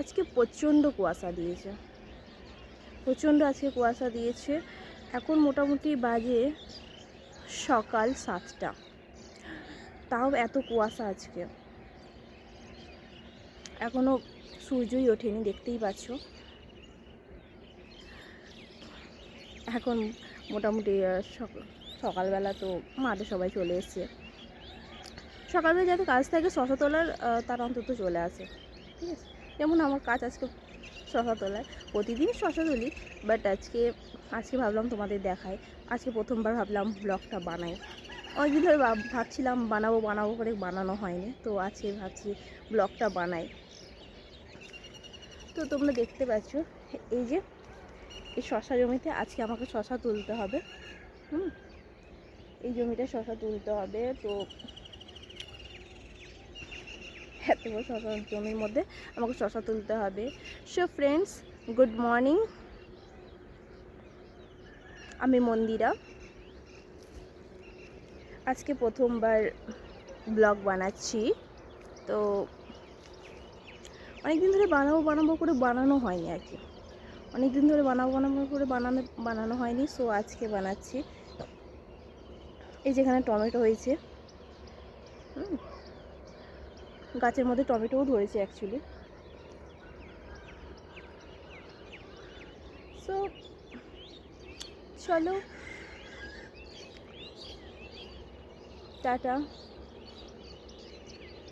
আজকে প্রচণ্ড কুয়াশা দিয়েছে, প্রচণ্ড আজকে কুয়াশা দিয়েছে। এখন মোটামুটি বাজে সকাল 7টা, তাও এত কুয়াশা আজকে। এখনও সূর্যই ওঠেনি, দেখতেই পাচ্ছ। এখন মোটামুটি সকালবেলা তো মাঠে সবাই চলে এসছে। সকালবেলা যাতে কাজ থাকে শশা তোলার, তার অন্তত চলে আসে, ঠিক আছে। যেমন আমার কাজ আজকে শশা তোলার, প্রতিদিন শশা তুলি, বাট আজকে ভাবলাম তোমাদের দেখাই। আজকে প্রথমবার ভাবলাম ব্লগটা বানাই। অনেকদিন ধরে ভাবছিলাম বানাবো করে বানানো হয়নি, তো আজকে ভাবছি ব্লগটা বানাই। তো তোমরা দেখতে পাচ্ছ এই যে এই শশা জমিতে আজকে আমাকে শশা তুলতে হবে। এই জমিটা শশা তুলতে হবে। তো এত বড় শশা জমির মধ্যে আমাকে শশা তুলতে হবে। So friends, good morning. আমি মন্দিরা, আজকে প্রথমবার ব্লগ বানাচ্ছি। তো অনেকদিন ধরে বানাবো করে বানানো হয়নি আর কি, অনেকদিন ধরে বানাবো করে বানানো হয়নি। সো আজকে বানাচ্ছি। এই যেখানে টমেটো হয়েছে, গাছের মধ্যে টমেটোও ধরেছে অ্যাকচুয়ালি। সো চলো, টাটা।